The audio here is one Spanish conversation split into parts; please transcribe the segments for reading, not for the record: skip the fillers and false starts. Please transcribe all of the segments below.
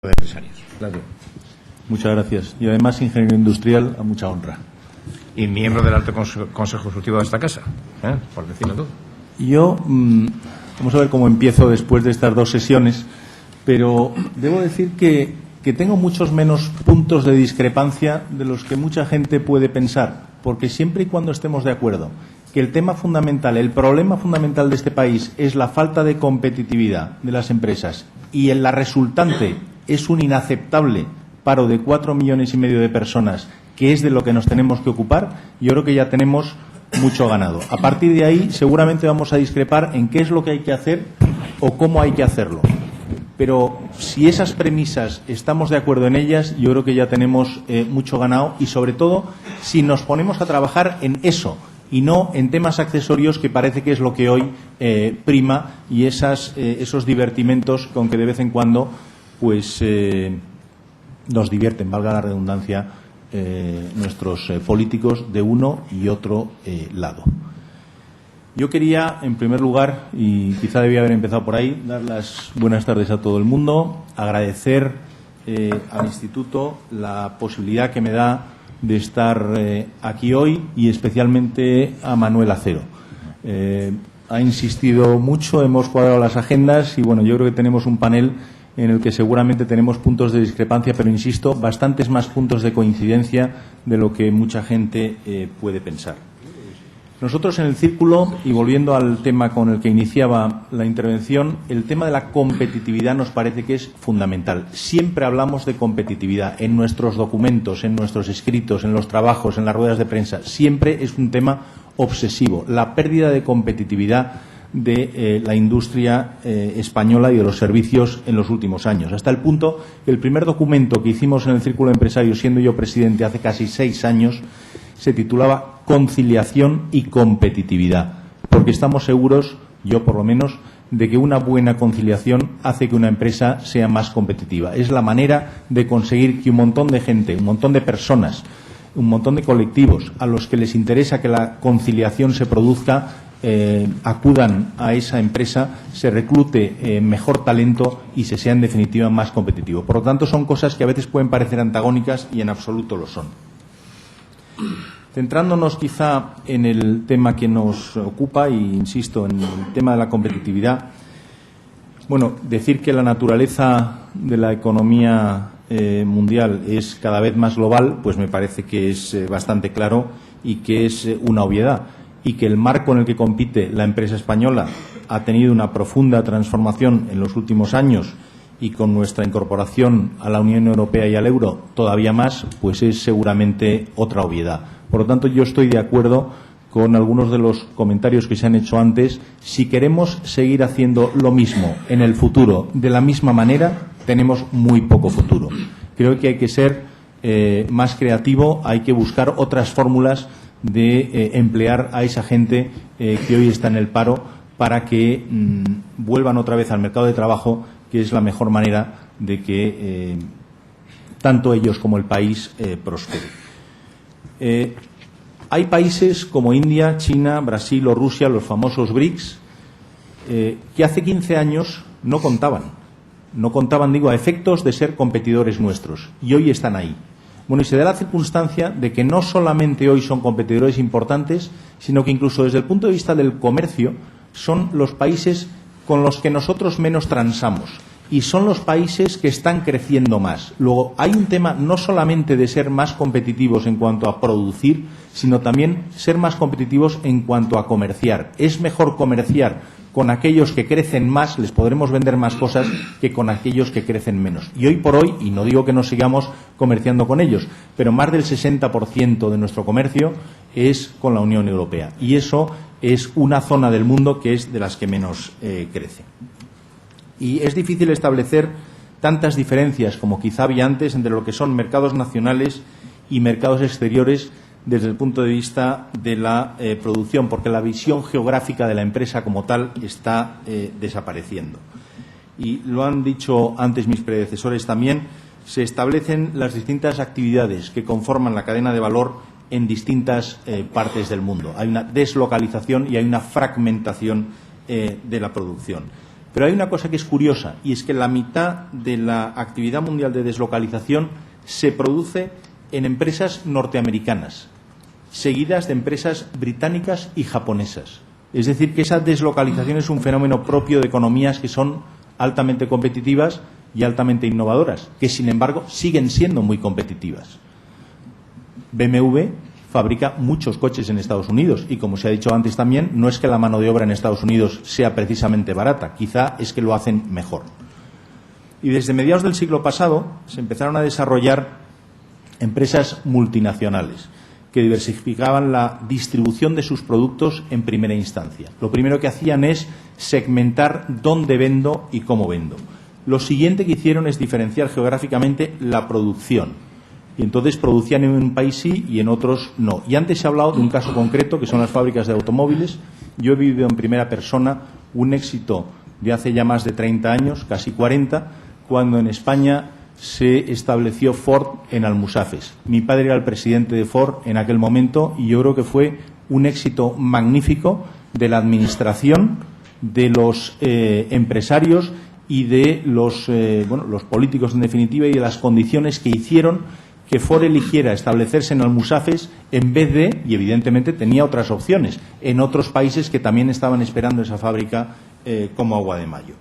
de empresarios. Claro. Muchas gracias. Y además, ingeniero industrial, a mucha honra. Y miembro del Alto Consejo Ejecutivo de esta casa, por decirlo tú. Yo, vamos a ver cómo empiezo después de estas dos sesiones, pero debo decir que tengo muchos menos puntos de discrepancia de los que mucha gente puede pensar, porque siempre y cuando estemos de acuerdo que el tema fundamental, el problema fundamental de este país es la falta de competitividad de las empresas y la resultante es un inaceptable paro de 4,5 millones de personas, que es de lo que nos tenemos que ocupar, yo creo que ya tenemos mucho ganado. A partir de ahí, seguramente vamos a discrepar en qué es lo que hay que hacer o cómo hay que hacerlo. Pero si esas premisas estamos de acuerdo en ellas, yo creo que ya tenemos mucho ganado y, sobre todo, si nos ponemos a trabajar en eso y no en temas accesorios, que parece que es lo que hoy prima, y esos divertimentos con que de vez en cuando pues nos divierten, valga la redundancia, nuestros políticos de uno y otro lado. Yo quería, en primer lugar, y quizá debía haber empezado por ahí, dar las buenas tardes a todo el mundo, agradecer al Instituto la posibilidad que me da de estar aquí hoy, y especialmente a Manuel Acero. Ha insistido mucho, hemos cuadrado las agendas y, bueno, yo creo que tenemos un panel en el que seguramente tenemos puntos de discrepancia, pero, insisto, bastantes más puntos de coincidencia de lo que mucha gente puede pensar. Nosotros en el Círculo, y volviendo al tema con el que iniciaba la intervención, el tema de la competitividad nos parece que es fundamental. Siempre hablamos de competitividad en nuestros documentos, en nuestros escritos, en los trabajos, en las ruedas de prensa. Siempre es un tema obsesivo, la pérdida de competitividad de la industria española y de los servicios en los últimos años, hasta el punto que el primer documento que hicimos en el Círculo de Empresarios, siendo yo presidente hace casi 6 años, se titulaba Conciliación y Competitividad, porque estamos seguros, yo por lo menos, de que una buena conciliación hace que una empresa sea más competitiva. Es la manera de conseguir que un montón de gente, un montón de personas, un montón de colectivos a los que les interesa que la conciliación se produzca, acudan a esa empresa, se reclute mejor talento y se sea en definitiva más competitivo. Por lo tanto, son cosas que a veces pueden parecer antagónicas y en absoluto lo son. Centrándonos quizá en el tema que nos ocupa, e insisto, en el tema de la competitividad, bueno, decir que la naturaleza de la economía mundial es cada vez más global, pues me parece que es bastante claro y que es una obviedad, y que el marco en el que compite la empresa española ha tenido una profunda transformación en los últimos años, y con nuestra incorporación a la Unión Europea y al euro todavía más, pues es seguramente otra obviedad. Por lo tanto, yo estoy de acuerdo con algunos de los comentarios que se han hecho antes. Si queremos seguir haciendo lo mismo en el futuro de la misma manera, tenemos muy poco futuro. Creo que hay que ser más creativo, hay que buscar otras fórmulas de emplear a esa gente que hoy está en el paro para que vuelvan otra vez al mercado de trabajo, que es la mejor manera de que tanto ellos como el país prospere. Hay países como India, China, Brasil o Rusia, los famosos BRICS, que hace 15 años no contaban, a efectos de ser competidores nuestros, y hoy están ahí. Bueno, y se da la circunstancia de que no solamente hoy son competidores importantes, sino que incluso desde el punto de vista del comercio son los países con los que nosotros menos transamos, y son los países que están creciendo más. Luego, hay un tema no solamente de ser más competitivos en cuanto a producir, sino también ser más competitivos en cuanto a comerciar. Es mejor comerciar con aquellos que crecen más, les podremos vender más cosas, que con aquellos que crecen menos. Y hoy por hoy, y no digo que no sigamos comerciando con ellos, pero más del 60% de nuestro comercio es con la Unión Europea. Y eso es una zona del mundo que es de las que menos crece. Y es difícil establecer tantas diferencias como quizá había antes entre lo que son mercados nacionales y mercados exteriores desde el punto de vista de la producción, porque la visión geográfica de la empresa como tal está desapareciendo. Y lo han dicho antes mis predecesores también, se establecen las distintas actividades que conforman la cadena de valor en distintas partes del mundo. Hay una deslocalización y hay una fragmentación de la producción. Pero hay una cosa que es curiosa, y es que la mitad de la actividad mundial de deslocalización se produce en empresas norteamericanas, seguidas de empresas británicas y japonesas. Es decir, que esa deslocalización es un fenómeno propio de economías que son altamente competitivas y altamente innovadoras, que sin embargo siguen siendo muy competitivas. BMW fabrica muchos coches en Estados Unidos y, como se ha dicho antes también, no es que la mano de obra en Estados Unidos sea precisamente barata, quizá es que lo hacen mejor. Y desde mediados del siglo pasado se empezaron a desarrollar empresas multinacionales que diversificaban la distribución de sus productos en primera instancia. Lo primero que hacían es segmentar dónde vendo y cómo vendo. Lo siguiente que hicieron es diferenciar geográficamente la producción. Y entonces producían en un país sí y en otros no. Y antes se ha hablado de un caso concreto, que son las fábricas de automóviles. Yo he vivido en primera persona un éxito de hace ya más de 30 años, casi 40, cuando en España se estableció Ford en Almusafes. Mi padre era el presidente de Ford en aquel momento y yo creo que fue un éxito magnífico de la administración, de los empresarios y de los políticos, en definitiva, y de las condiciones que hicieron que Ford eligiera establecerse en Almusafes en vez de, y evidentemente tenía otras opciones, en otros países que también estaban esperando esa fábrica como agua de mayo.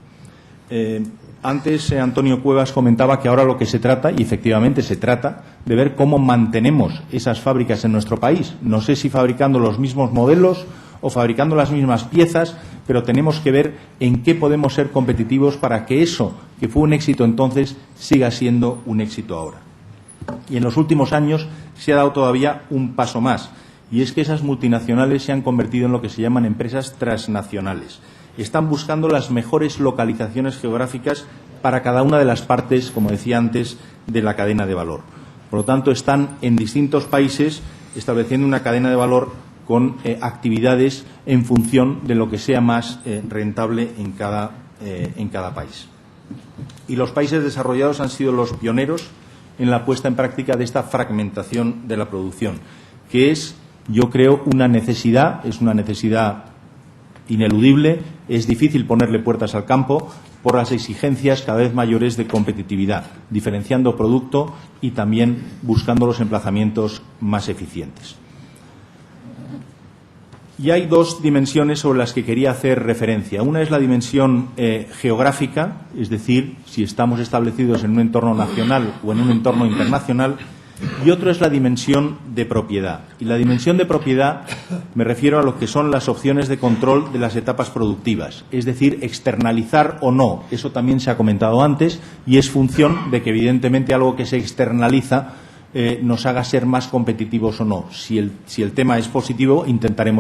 Antes Antonio Cuevas comentaba que ahora lo que se trata, y efectivamente se trata, de ver cómo mantenemos esas fábricas en nuestro país. No sé si fabricando los mismos modelos o fabricando las mismas piezas, pero tenemos que ver en qué podemos ser competitivos para que eso, que fue un éxito entonces, siga siendo un éxito ahora. Y en los últimos años se ha dado todavía un paso más, y es que esas multinacionales se han convertido en lo que se llaman empresas transnacionales. Están buscando las mejores localizaciones geográficas para cada una de las partes, como decía antes, de la cadena de valor. Por lo tanto, están en distintos países estableciendo una cadena de valor con actividades en función de lo que sea más rentable en cada país. Y los países desarrollados han sido los pioneros en la puesta en práctica de esta fragmentación de la producción, que es, yo creo, una necesidad, es una necesidad ineludible. Es difícil ponerle puertas al campo por las exigencias cada vez mayores de competitividad, diferenciando producto y también buscando los emplazamientos más eficientes. Y hay dos dimensiones sobre las que quería hacer referencia. Una es la dimensión geográfica, es decir, si estamos establecidos en un entorno nacional o en un entorno internacional, y otro es la dimensión de propiedad. Y la dimensión de propiedad me refiero a lo que son las opciones de control de las etapas productivas, es decir, externalizar o no. Eso también se ha comentado antes y es función de que, evidentemente, algo que se externaliza nos haga ser más competitivos o no. Si el tema es positivo, intentaremos